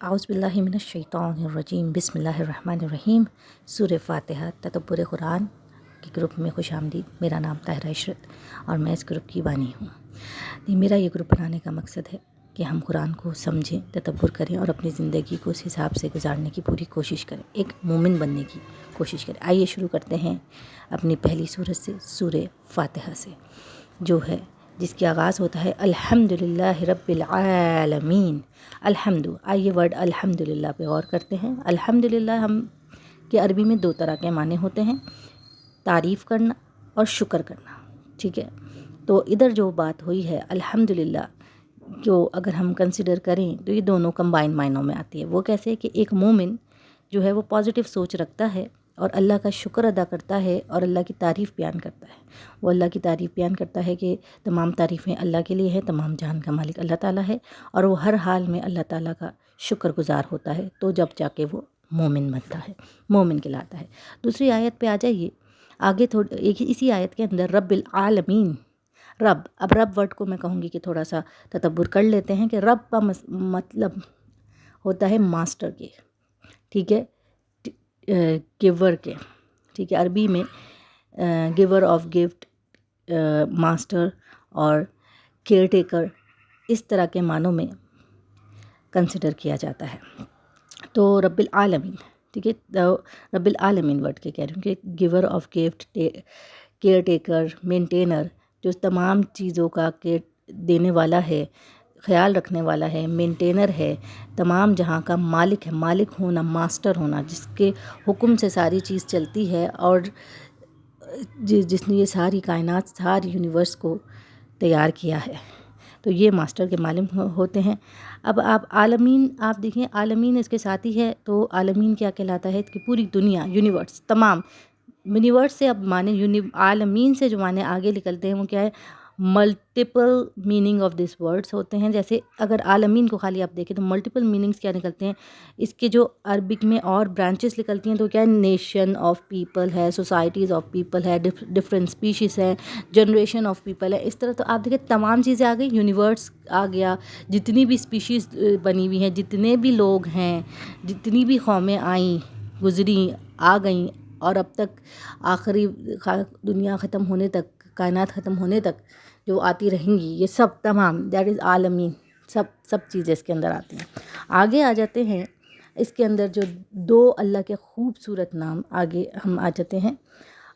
اعوذ باللہ من الشیطان الرجیم، بسم اللہ الرحمن الرحیم۔ سورہ فاتحہ تدبر قرآن کے گروپ میں خوش آمدید۔ میرا نام طاہرہ عشرت اور میں اس گروپ کی بانی ہوں۔ میرا یہ گروپ بنانے کا مقصد ہے کہ ہم قرآن کو سمجھیں، تدبر کریں اور اپنی زندگی کو اس حساب سے گزارنے کی پوری کوشش کریں، ایک مومن بننے کی کوشش کریں۔ آئیے شروع کرتے ہیں اپنی پہلی سورت سے، سورہ فاتحہ سے، جو ہے جس کی آغاز ہوتا ہے الحمدللہ رب العالمین۔ الحمد، آئیے ورڈ الحمدللہ پہ غور کرتے ہیں۔ الحمدللہ ہم کے عربی میں دو طرح کے معنی ہوتے ہیں، تعریف کرنا اور شکر کرنا، ٹھیک ہے؟ تو ادھر جو بات ہوئی ہے الحمدللہ جو اگر ہم کنسیڈر کریں تو یہ دونوں کمبائن معنوں میں آتی ہے۔ وہ کیسے کہ ایک مومن جو ہے وہ پازیٹیو سوچ رکھتا ہے اور اللہ کا شکر ادا کرتا ہے اور اللہ کی تعریف بیان کرتا ہے۔ وہ اللہ کی تعریف بیان کرتا ہے کہ تمام تعریفیں اللہ کے لیے ہے، تمام جہان کا مالک اللہ تعالیٰ ہے، اور وہ ہر حال میں اللہ تعالیٰ کا شکر گزار ہوتا ہے، تو جب جا کے وہ مومن بنتا ہے، مومن کہلاتا ہے۔ دوسری آیت پہ آ جائیے، آگے ایک اسی آیت کے اندر رب العالمین، رب، اب رب ورڈ کو میں کہوں گی کہ تھوڑا سا تدبر کر لیتے ہیں کہ رب کا مطلب ہوتا ہے ماسٹر کے، ٹھیک ہے، گیور کے، ٹھیک ہے، عربی میں گیور آف گفٹ، ماسٹر اور کیئر ٹیکر، اس طرح کے معنوں میں کنسیڈر کیا جاتا ہے۔ تو رب العالمین، ٹھیک ہے، تو رب العالمین ورڈ کے کہہ رہی ہوں کہ giver of gift, caretaker, maintainer, جو تمام چیزوں کا کیئر دینے والا ہے، خیال رکھنے والا ہے، مینٹینر ہے، تمام جہاں کا مالک ہے، مالک ہونا، ماسٹر ہونا، جس کے حکم سے ساری چیز چلتی ہے اور جس نے یہ ساری کائنات، ساری یونیورس کو تیار کیا ہے، تو یہ ماسٹر کے مالک ہوتے ہیں۔ اب آپ عالمین، آپ دیکھیں عالمین اس کے ساتھ ہی ہے، تو عالمین کیا کہلاتا ہے کہ پوری دنیا، یونیورس، تمام یونیورس سے اب معنی عالمین سے جو معنی آگے نکلتے ہیں وہ کیا ہے، multiple meaning of this words ہوتے ہیں۔ جیسے اگر عالمین کو خالی آپ دیکھیں تو ملٹیپل میننگس کیا نکلتے ہیں، اس کے جو عربک میں اور برانچز نکلتی ہیں تو کیا ہے، نیشن آف پیپل ہے، سوسائٹیز آف پیپل ہے، ڈفرینٹ اسپیشیز ہے، جنریشن آف پیپل ہے، اس طرح تو آپ دیکھیں تمام چیزیں آ گئی، یونیورس آ گیا، جتنی بھی اسپیشیز بنی ہوئی ہیں، جتنے بھی لوگ ہیں، جتنی بھی قومیں آئیں، گزریں، آ گئیں، اور اب تک آخری دنیا ختم ہونے تک، کائنات ختم ہونے تک جو آتی رہیں گی، یہ سب تمام، دیٹ از عالمین، سب چیزیں اس کے اندر آتی ہیں۔ آگے آ جاتے ہیں اس کے اندر جو دو اللہ کے خوبصورت نام، آگے ہم آ جاتے ہیں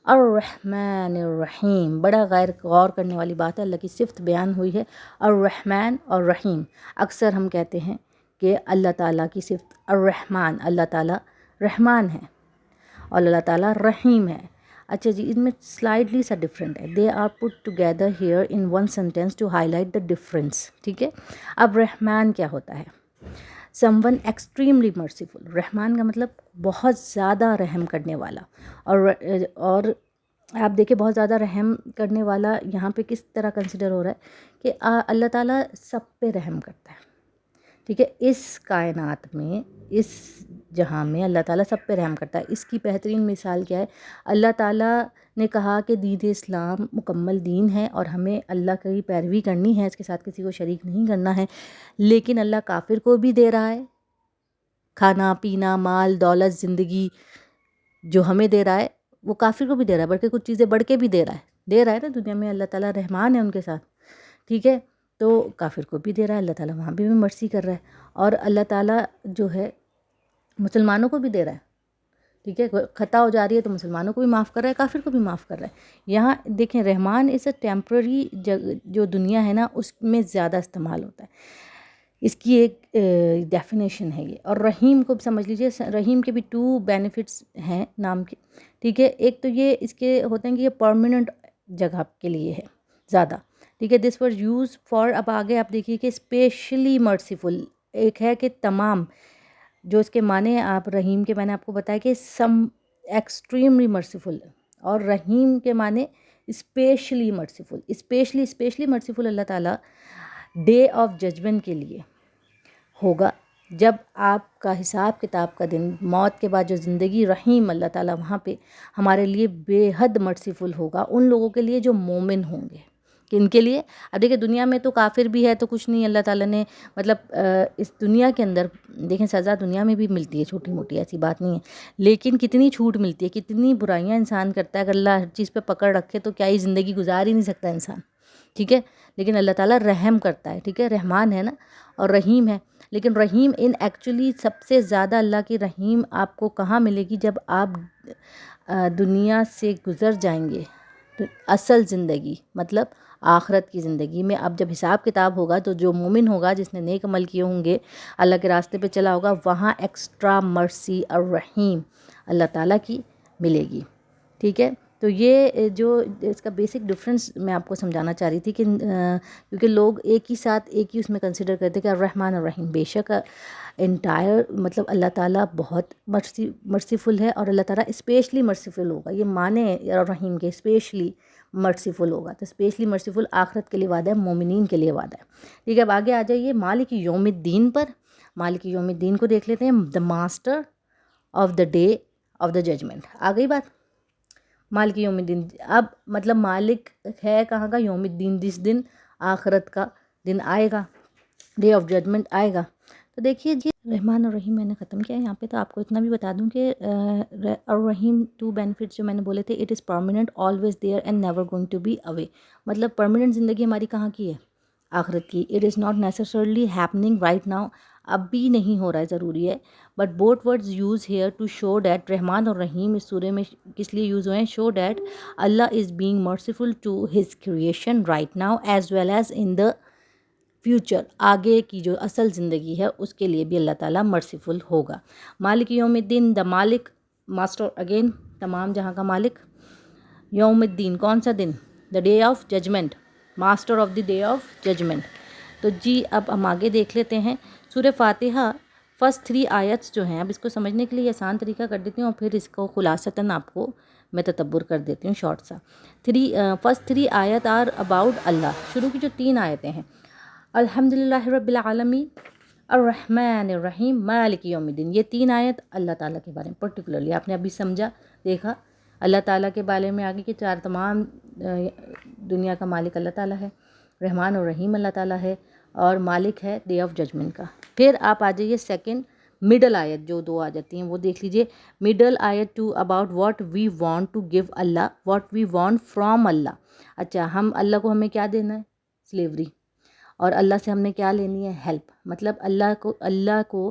الرحمن الرحیم۔ بڑا غور کرنے والی بات ہے، اللہ کی صفت بیان ہوئی ہے الرحمن اور رحیم۔ اکثر ہم کہتے ہیں کہ اللہ تعالیٰ کی صفت الرحمن، اللہ تعالیٰ رحمان ہے اور اللہ تعالیٰ رحیم ہے۔ اچھا جی، ان میں سلائڈلی سا ڈفرینٹ ہے، they are put together here in one sentence to highlight the difference, ٹھیک ہے۔ اب رحمان کیا ہوتا ہے، someone extremely merciful, Rahman کا مطلب بہت زیادہ رحم کرنے والا، اور آپ دیکھیں بہت زیادہ رحم کرنے والا یہاں پہ کس طرح کنسیڈر ہو رہا ہے کہ اللہ تعالیٰ سب پہ رحم کرتا ہے، ٹھیک ہے، اس کائنات میں، اس جہاں میں اللہ تعالیٰ سب پہ رحم کرتا ہے۔ اس کی بہترین مثال کیا ہے، اللہ تعالیٰ نے کہا کہ دین اسلام مکمل دین ہے اور ہمیں اللہ کی پیروی کرنی ہے، اس کے ساتھ کسی کو شریک نہیں کرنا ہے، لیکن اللہ کافر کو بھی دے رہا ہے کھانا پینا، مال دولت، زندگی، جو ہمیں دے رہا ہے وہ کافر کو بھی دے رہا ہے، بلکہ کچھ چیزیں بڑھ کے بھی دے رہا ہے نا، دنیا میں اللہ تعالیٰ رحمان ہے ان کے ساتھ، ٹھیک ہے، تو کافر کو بھی دے رہا ہے، اللہ تعالیٰ وہاں بھی مرسی کر رہا ہے، اور اللہ تعالیٰ جو ہے مسلمانوں کو بھی دے رہا ہے، ٹھیک ہے، خطا ہو جا رہی ہے تو مسلمانوں کو بھی معاف کر رہا ہے، کافر کو بھی معاف کر رہا ہے۔ یہاں دیکھیں رحمان اس اے ٹیمپرری، جو دنیا ہے نا اس میں زیادہ استعمال ہوتا ہے، اس کی ایک ڈیفینیشن ہے یہ۔ اور رحیم کو بھی سمجھ لیجئے، رحیم کے بھی 2 بینیفٹس ہیں نام کے، ٹھیک ہے، ایک تو یہ اس کے ہوتے ہیں کہ یہ پرماننٹ جگہ کے لیے ہے زیادہ، ٹھیک ہے، دس واز یوز فار، اب آگے آپ دیکھیے کہ اسپیشلی مرسیفل، ایک ہے کہ تمام، جو اس کے معنی آپ رحیم کے، میں نے آپ کو بتایا کہ سم ایکسٹریملی مرسیفل، اور رحیم کے معنی اسپیشلی مرسیفل، اسپیشلی مرسیفل اللہ تعالیٰ ڈے آف ججمنٹ کے لیے ہوگا، جب آپ کا حساب کتاب کا دن، موت کے بعد جو زندگی، رحیم اللہ تعالیٰ وہاں پہ ہمارے لیے بے حد مرسیفل ہوگا ان لوگوں کے لیے جو مومن ہوں گے، کن کے لیے؟ اب دیکھیں دنیا میں تو کافر بھی ہے تو کچھ نہیں، اللہ تعالیٰ نے مطلب اس دنیا کے اندر دیکھیں سزا دنیا میں بھی ملتی ہے چھوٹی موٹی، ایسی بات نہیں ہے، لیکن کتنی چھوٹ ملتی ہے، کتنی برائیاں انسان کرتا ہے، اگر اللہ ہر چیز پہ پکڑ رکھے تو کیا ہی زندگی گزار ہی نہیں سکتا انسان، ٹھیک ہے؟ لیکن اللہ تعالیٰ رحم کرتا ہے، ٹھیک ہے، رحمان ہے نا اور رحیم ہے، لیکن رحیم ان ایکچولی سب سے زیادہ اللہ کی رحیم آپ کو کہاں ملے گی؟ جب آپ دنیا سے گزر جائیں گے، اصل زندگی مطلب آخرت کی زندگی میں اب جب حساب کتاب ہوگا تو جو مومن ہوگا جس نے نیک عمل کیے ہوں گے، اللہ کے راستے پہ چلا ہوگا، وہاں ایکسٹرا مرسی اور رحیم اللہ تعالیٰ کی ملے گی، ٹھیک ہے؟ تو یہ جو اس کا بیسک ڈفرینس میں آپ کو سمجھانا چاہ رہی تھی کہ کیونکہ لوگ ایک ہی ساتھ ایک ہی اس میں کنسیڈر کرتے کہ الرحمن الرحیم، بے شک انٹائر مطلب اللہ تعالیٰ بہت مرسیفل ہے، اور اللہ تعالیٰ اسپیشلی مرسیفل ہوگا، یہ معنی الرحیم کے اسپیشلی مرسیفل ہوگا، تو اسپیشلی مرسیفل آخرت کے لیے وعدہ ہے، مومنین کے لیے وعدہ ہے، ٹھیک ہے؟ اب آگے آ جائیے مالک یوم الدین پر، مالک یوم الدین کو دیکھ لیتے ہیں، the master of the day of the judgment, آ گئی بات؟ مالک یوم الدین، اب مطلب مالک ہے کہاں کا؟ یوم الدین، جس دن آخرت کا دن آئے گا، ڈے آف ججمنٹ آئے گا۔ تو دیکھیے جی رحمان الرحیم میں نے ختم کیا ہے یہاں پہ، تو آپ کو اتنا بھی بتا دوں کہ الرحیم 2 بینیفٹس جو میں نے بولے تھے، it is permanent, always there and never going to be away, مطلب پرماننٹ زندگی ہماری کہاں کی ہے؟ آخرت کی۔ It is not necessarily happening right now, اب بھی نہیں ہو رہا ہے، ضروری ہے، but both words use here to show that, رحمان اور رحیم اس سورے میں کس لیے یوز ہوئے ہیں؟ Show that Allah is being merciful to his creation right now as well as in the future, آگے کی جو اصل زندگی ہے اس کے لیے بھی اللہ تعالیٰ مرسیفل ہوگا۔ مالک یوم الدین، دا مالک، ماسٹر اگین، تمام جہاں کا مالک، یوم الدین کون سا دن؟ The day of judgment, master of the day of judgment. تو جی اب ہم آگے دیکھ لیتے ہیں سورہ فاتحہ، فرسٹ 3 آیتس جو ہیں، اب اس کو سمجھنے کے لیے آسان طریقہ کر دیتی ہوں اور پھر اس کو خلاصتاً آپ کو میں تدبر کر دیتی ہوں شارٹ سا۔ فرسٹ 3 آیت آر اباؤٹ اللہ، شروع کی جو 3 آیتیں ہیں، الحمدللہ رب العالمین، الرحمن الرحیم، مالک یوم الدین، یہ 3 آیت اللہ تعالیٰ کے بارے میں پرٹیکولرلی آپ نے ابھی سمجھا، دیکھا اللہ تعالیٰ کے بارے میں آگے کہ 4 تمام دنیا کا مالک اللہ تعالیٰ ہے، رحمان اور رحیم اللہ تعالیٰ ہے، اور مالک ہے ڈے آف ججمنٹ کا۔ پھر آپ آ جائیے سیکنڈ مڈل آیت جو 2 آ جاتی ہیں وہ دیکھ لیجئے، مڈل آیت 2 about what we want to give Allah, what we want from Allah, اچھا ہم اللہ کو ہمیں کیا دینا ہے؟ سلیوری، اور اللہ سے ہم نے کیا لینی ہے؟ ہیلپ، مطلب اللہ کو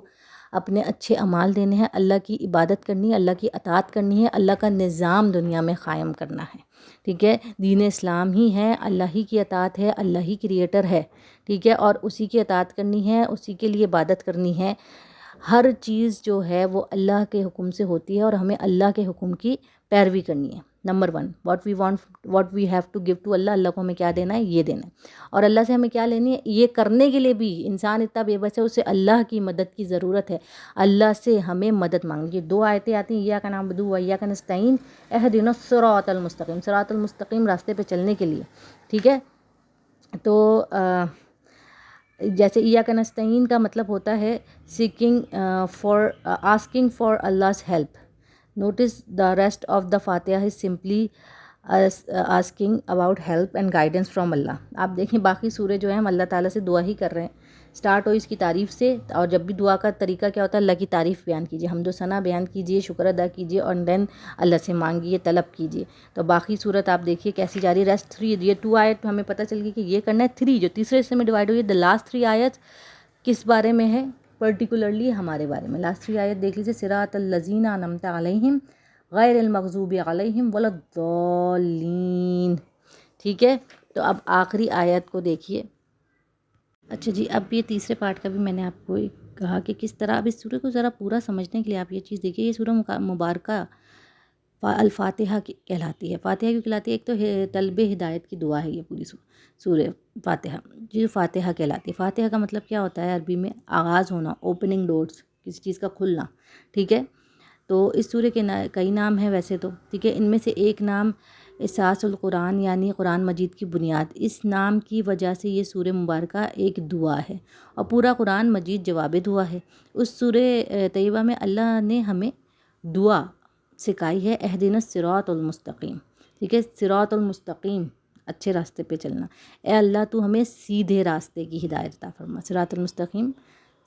اپنے اچھے اعمال دینے ہیں، اللہ کی عبادت کرنی ہے، اللہ کی اطاعت کرنی ہے، اللہ کا نظام دنیا میں قائم کرنا ہے، ٹھیک ہے؟ دین اسلام ہی ہے، اللہ ہی کی اطاعت ہے، اللہ ہی کریٹر ہے، ٹھیک ہے؟ اور اسی کی اطاعت کرنی ہے، اسی کے لیے عبادت کرنی ہے، ہر چیز جو ہے وہ اللہ کے حکم سے ہوتی ہے اور ہمیں اللہ کے حکم کی پیروی کرنی ہے۔ Number 1 what we want, what we have to give to Allah, Allah کو ہمیں کیا دینا ہے؟ یہ دینا ہے، اور اللہ سے ہمیں کیا لینی ہے؟ یہ کرنے کے لیے بھی انسان اتنا بے بس ہے، اسے اللہ کی مدد کی ضرورت ہے، اللہ سے ہمیں مدد مانگنی ہے۔ 2 آیتیں آتی ہیں، ایاک نعبد و ایاک نستعین، اہدنا الصراط المستقیم، صراط المستقیم راستے پہ چلنے کے لیے، ٹھیک ہے؟ تو جیسے ایاک نستعین کا مطلب ہوتا ہے seeking for, asking for Allah's help, notice the rest of the Fatiha is simply asking about help and guidance from Allah. آپ دیکھیں باقی سورے جو ہیں ہم اللہ تعالیٰ سے دعا ہی کر رہے ہیں، سٹارٹ ہو اس کی تعریف سے، اور جب بھی دعا کا طریقہ کیا ہوتا ہے؟ اللہ کی تعریف بیان کیجیے، حمد و ثنا بیان کیجیے، شکر ادا کیجیے، اور دین اللہ سے مانگیے، طلب کیجیے۔ تو باقی صورت آپ دیکھیے کیسی جاری، ریسٹ 3، یہ 2 آیت ہمیں پتہ چل گئی کہ یہ کرنا ہے، 3 جو تیسرے حصے میں ڈیوائڈ ہوئی ہے، دا لاسٹ 3 آیت کس بارے میں ہے؟ پرٹیکولرلی ہمارے بارے میں۔ لاسٹ 3 آیت دیکھ لیجیے، صراط الذین انعمت علیہم غیر المغضوب علیہم ولا الضالین، ٹھیک ہے؟ تو اب آخری آیت کو دیکھیے۔ اچھا جی، اب یہ تیسرے پارٹ کا بھی میں نے آپ کو کہا کہ کس طرح اب اس سورہ کو ذرا پورا سمجھنے کے لیے آپ یہ چیز دیکھیے، یہ سورہ مبارکہ الفاتحہ کہلاتی ہے۔ فاتحہ کیوں کہلاتی ہے؟ ایک تو طلب ہدایت کی دعا ہے یہ پوری سورہ فاتحہ، جو فاتحہ کہلاتی ہے۔ فاتحہ کا مطلب کیا ہوتا ہے عربی میں؟ آغاز ہونا، اوپننگ ڈورز، کسی چیز کا کھلنا، ٹھیک ہے؟ تو اس سورہ کے کئی نام ہیں ویسے تو، ٹھیک ہے؟ ان میں سے ایک نام اساس القرآن یعنی قرآن مجید کی بنیاد، اس نام کی وجہ سے یہ سورہ مبارکہ ایک دعا ہے، اور پورا قرآن مجید جواب دعا ہے۔ اس سورہ طیبہ میں اللہ نے ہمیں دعا سکھائی ہے، اہدنا الصراط المستقیم، ٹھیک ہے؟ صراط المستقیم، اچھے راستے پہ چلنا. اے اللہ تو ہمیں سیدھے راستے کی ہدایت عطا فرما. صراط المستقیم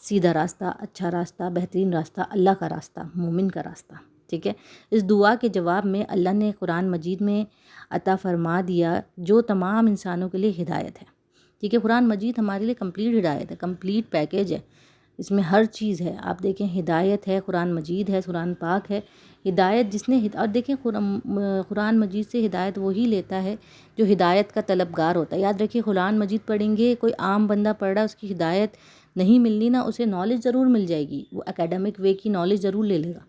سیدھا راستہ, اچھا راستہ, بہترین راستہ, اللہ کا راستہ, مومن کا راستہ. ٹھیک ہے. اس دعا کے جواب میں اللہ نے قرآن مجید میں عطا فرما دیا جو تمام انسانوں کے لیے ہدایت ہے. ٹھیک ہے. قرآن مجید ہمارے لیے کمپلیٹ ہدایت ہے, کمپلیٹ پیکیج ہے. اس میں ہر چیز ہے. آپ دیکھیں ہدایت ہے, قرآن مجید ہے, قرآن پاک ہے. ہدایت جس نے اور دیکھیں قرآن مجید سے ہدایت وہی لیتا ہے جو ہدایت کا طلبگار ہوتا ہے. یاد رکھیے قرآن مجید پڑھیں گے, کوئی عام بندہ پڑھ رہا ہے, اس کی ہدایت نہیں ملنی نا, اسے نالج ضرور مل جائے گی, وہ اکیڈمک وے کی نالج ضرور لے لے گا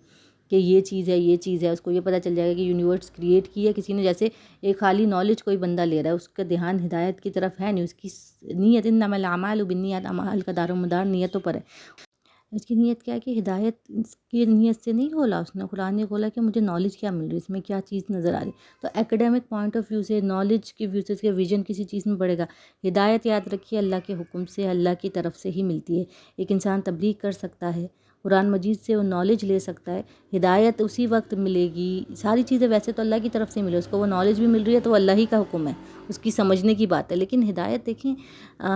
کہ یہ چیز ہے, یہ چیز ہے. اس کو یہ پتہ چل جائے گا کہ یونیورس کریٹ کی ہے کسی نے. جیسے ایک خالی نالج کوئی بندہ لے رہا ہے, اس کا دھیان ہدایت کی طرف ہے نہیں, اس کی نیت انما الاعمال بالنیات, اعمال کا دار و مدار نیتوں پر ہے. اس کی نیت کیا ہے کہ ہدایت اس کی نیت سے نہیں کھولا اس نے. قرآن نے کھولا کہ مجھے نالج کیا مل رہی ہے, اس میں کیا چیز نظر آ رہی. تو ایکیڈمک پوائنٹ آف ویو سے, نالج کے ویو سے, اس کے ویژن کسی چیز میں پڑے گا. ہدایت یاد رکھیے اللہ کے حکم سے, اللہ کی طرف سے ہی ملتی ہے. ایک انسان تبلیغ کر سکتا ہے, قرآن مجید سے وہ نالج لے سکتا ہے, ہدایت اسی وقت ملے گی. ساری چیزیں ویسے تو اللہ کی طرف سے ملے, اس کو وہ نالج بھی مل رہی ہے تو وہ اللہ ہی کا حکم ہے, اس کی سمجھنے کی بات ہے. لیکن ہدایت دیکھیں,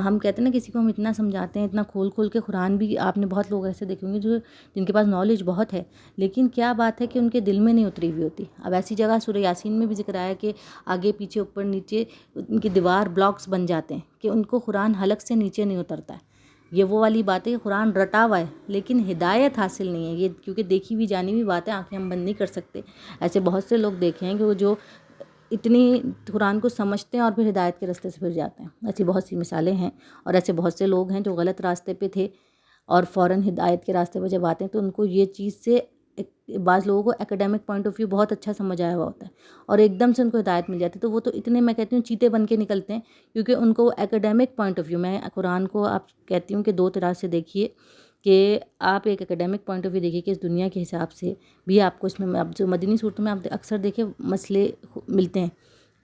ہم کہتے ہیں نا کسی کو ہم اتنا سمجھاتے ہیں, اتنا کھول کھول کے قرآن بھی, آپ نے بہت لوگ ایسے دیکھیں گے جو جن کے پاس نالج بہت ہے, لیکن کیا بات ہے کہ ان کے دل میں نہیں اتری ہوئی ہوتی. اب ایسی جگہ سورہ یاسین میں بھی ذکر آیا کہ آگے پیچھے اوپر نیچے ان کی دیوار بلاکس بن جاتے ہیں کہ ان کو قرآن حلق سے نیچے نہیں اترتا ہے. یہ وہ والی بات ہے کہ قرآن رٹا ہوا ہے لیکن ہدایت حاصل نہیں ہے. یہ کیونکہ دیکھی ہوئی جانی ہوئی بات ہے, آنکھیں ہم بند نہیں کر سکتے. ایسے بہت سے لوگ دیکھے ہیں کہ وہ جو اتنی قرآن کو سمجھتے ہیں اور پھر ہدایت کے راستے سے پھر جاتے ہیں. ایسی بہت سی مثالیں ہیں, اور ایسے بہت سے لوگ ہیں جو غلط راستے پہ تھے اور فوراً ہدایت کے راستے پہ جب آتے ہیں تو ان کو یہ چیز سے, بعض لوگوں کو ایکیڈمک پوائنٹ آف ویو بہت اچھا سمجھ آیا ہوا ہوتا ہے اور ایک دم سے ان کو ہدایت مل جاتی ہے, تو وہ تو اتنے, میں کہتی ہوں چیتے بن کے نکلتے ہیں, کیونکہ ان کو ایکیڈمک پوائنٹ آف ویو, میں قرآن کو آپ کہتی ہوں کہ دو طرح سے دیکھیے, کہ آپ ایک ایکیڈمک پوائنٹ آف ویو دیکھیے کہ اس دنیا کے حساب سے بھی آپ کو اس میں, اب جو مدنی صورتوں میں آپ اکثر دیکھیں مسئلے ملتے ہیں,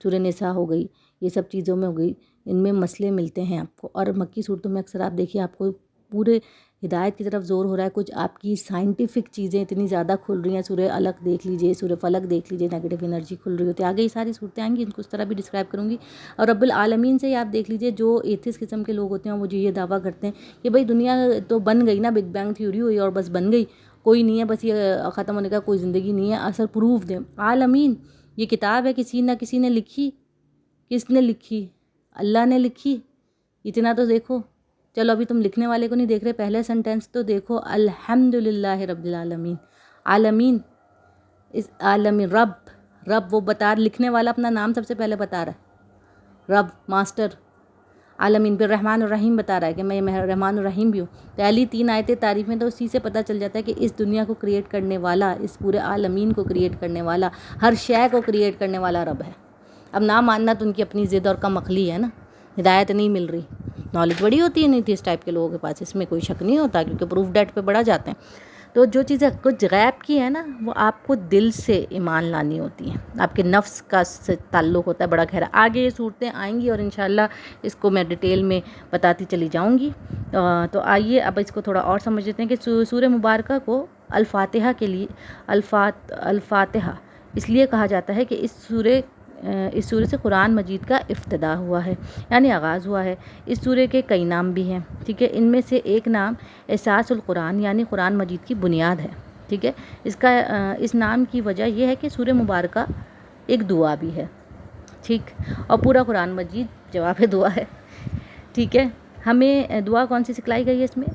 سورہ نساء ہو گئی, یہ سب چیزوں میں ہو گئی, ان میں مسئلے ملتے ہیں آپ کو. اور مکی صورتوں میں اکثر آپ دیکھیے آپ کو پورے ہدایت کی طرف زور ہو رہا ہے. کچھ آپ کی سائنٹیفک چیزیں اتنی زیادہ کھل رہی ہیں, سورہ علق دیکھ لیجئے, سورہ فلق دیکھ لیجئے, نیگیٹو انرجی کھل رہی ہوتی ہے. آگے یہ ساری صورتیں آئیں گی, ان کو اس طرح بھی ڈسکرائب کروں گی. اور رب العالمین سے آپ دیکھ لیجئے, جو ایتھس قسم کے لوگ ہوتے ہیں وہ جو یہ دعویٰ کرتے ہیں کہ بھئی دنیا تو بن گئی نا, بگ بینگ تھیوری ہوئی اور بس بن گئی, کوئی نہیں ہے, بس یہ ختم ہونے کا کوئی زندگی نہیں ہے. اثر پروف دیں. عالمین یہ کتاب ہے کسی نہ کسی نے لکھی. کس نے لکھی؟ اللہ نے لکھی. اتنا تو دیکھو. چلو ابھی تم لکھنے والے کو نہیں دیکھ رہے, پہلے سنٹینس تو دیکھو, الحمدللہ رب العالمین. عالمین اس عالمین, رب وہ بتا, لکھنے والا اپنا نام سب سے پہلے بتا رہا ہے, رب ماسٹر. عالمین پھر رحمان الرحیم بتا رہا ہے کہ میں رحمان الرحیم بھی ہوں. پہلی 3 آیتیں تعریف میں, تو اسی سے پتہ چل جاتا ہے کہ اس دنیا کو کریٹ کرنے والا, اس پورے عالمین کو کریٹ کرنے والا, ہر شے کو کریٹ کرنے والا رب ہے. اب نہ ماننا تو ان کی اپنی ضد اور کم عقلی ہے نا, ہدایت نہیں مل رہی. نالج بڑی ہوتی ہے نہیں تھی اس ٹائپ کے لوگوں کے پاس, اس میں کوئی شک نہیں ہوتا, کیونکہ پروف ڈیٹ پہ بڑھا جاتے ہیں. تو جو چیزیں کچھ غیب کی ہیں نا, وہ آپ کو دل سے ایمان لانی ہوتی ہیں, آپ کے نفس کا تعلق ہوتا ہے بڑا گہرا. آگے یہ صورتیں آئیں گی اور انشاءاللہ اس کو میں ڈیٹیل میں بتاتی چلی جاؤں گی. تو آئیے اب اس کو تھوڑا اور سمجھ لیتے ہیں کہ سورہ مبارکہ کو الفاتحہ کے لیے الفاتحہ اس لیے کہا جاتا ہے کہ اس سورہ سے قرآن مجید کا افتتاح ہوا ہے, یعنی آغاز ہوا ہے. اس سورہ کے کئی نام بھی ہیں, ٹھیک ہے. ان میں سے ایک نام اساس القرآن یعنی قرآن مجید کی بنیاد ہے, ٹھیک ہے. اس نام کی وجہ یہ ہے کہ سورہ مبارکہ ایک دعا بھی ہے, ٹھیک, اور پورا قرآن مجید جواب دعا ہے, ٹھیک ہے. ہمیں دعا کون سی سکھلائی گئی ہے اس میں؟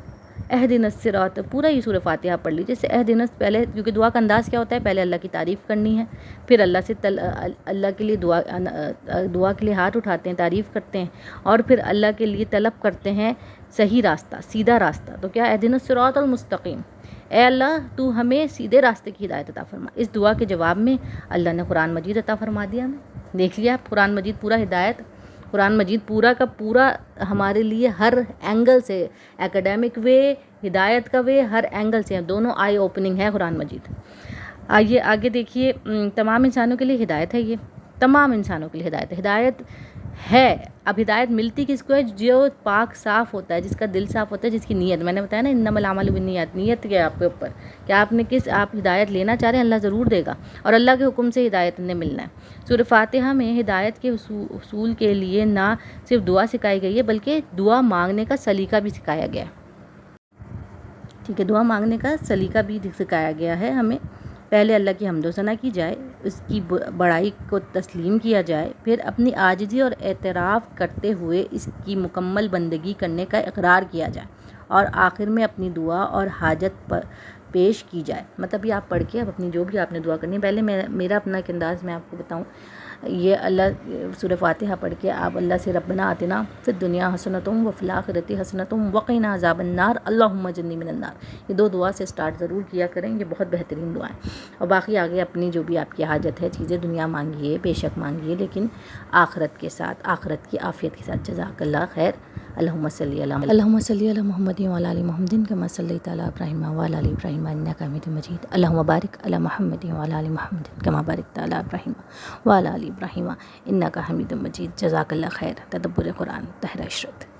اہدنا الصراط. پورا یہ سورہ فاتحہ پڑھ لیجیے. جیسے اہدنا, پہلے کیونکہ دعا کا انداز کیا ہوتا ہے, پہلے اللہ کی تعریف کرنی ہے, پھر اللہ کے لیے دعا کے لیے ہاتھ اٹھاتے ہیں, تعریف کرتے ہیں, اور پھر اللہ کے لیے طلب کرتے ہیں صحیح راستہ, سیدھا راستہ. تو کیا اہدنا الصراط المستقیم, اے اللہ تو ہمیں سیدھے راستے کی ہدایت عطا فرما. اس دعا کے جواب میں اللہ نے قرآن مجید عطا فرما دیا ہمیں. دیکھ لیا آپ, قرآن مجید پورا ہدایت, قرآن مجید پورا کا پورا ہمارے لیے ہر اینگل سے, ایکیڈمک وے, ہدایت کا وے, ہر اینگل سے دونوں آئی اوپننگ ہے قرآن مجید. آئیے آگے دیکھیے, تمام انسانوں کے لیے ہدایت ہے, یہ تمام انسانوں کے لیے ہدایت ہے. ہدایت ہے. اب ہدایت ملتی کس کو ہے؟ جو پاک صاف ہوتا ہے، جس کا دل صاف ہوتا ہے، جس کی نیت، میں نے بتایا نا انما الاعمال بالنیات، نیت کیا ہے آپ کے اوپر کہ آپ نے آپ ہدایت لینا چاہ رہے ہیں، اللہ ضرور دے گا، اور اللہ کے حکم سے ہدایت نے ملنا ہے. سورہ فاتحہ میں ہدایت کے حصول کے لیے نہ صرف دعا سکھائی گئی ہے بلکہ دعا مانگنے کا سلیقہ بھی سکھایا گیا ہے. ٹھیک ہے، دعا مانگنے کا سلیقہ بھی سکھایا گیا ہے ہمیں. پہلے اللہ کی حمد و ثنا کی جائے، اس کی بڑائی کو تسلیم کیا جائے، پھر اپنی عاجزی اور اعتراف کرتے ہوئے اس کی مکمل بندگی کرنے کا اقرار کیا جائے، اور آخر میں اپنی دعا اور حاجت پیش کی جائے. مطلب یہ آپ پڑھ کے اب اپنی جو بھی آپ نے دعا کرنی ہے، پہلے میرا اپنا ایک انداز میں آپ کو بتاؤں، یہ اللہ سورہ فاتحہ پڑھ کے آپ اللہ سے ربنا آتنا فی الدنیا حسنۃ وفی الآخرۃ حسنۃ وقنا عذاب النار اللہم اجرنی من النار. یہ 2 دعا سے سٹارٹ ضرور کیا کریں، یہ بہت بہترین دعائیں. اور باقی آگے اپنی جو بھی آپ کی حاجت ہے، چیزیں دنیا مانگیے، بے شک مانگیے، لیکن آخرت کے ساتھ، آخرت کی عافیت کے ساتھ. جزاک اللہ خیر. اللہم صلی علی محمد وعلی آل محمد کما صلیت علی ابراہیم وعلی آل ابراہیم انک حمید مجید. اللہم بارک علی محمد وعلی آل محمد کما بارکت علی ابراہیم وعلی آل ابراہیم انک حمید مجید. جزاک اللہ خیر. تدبر قرآن، طاہرہ عشرت.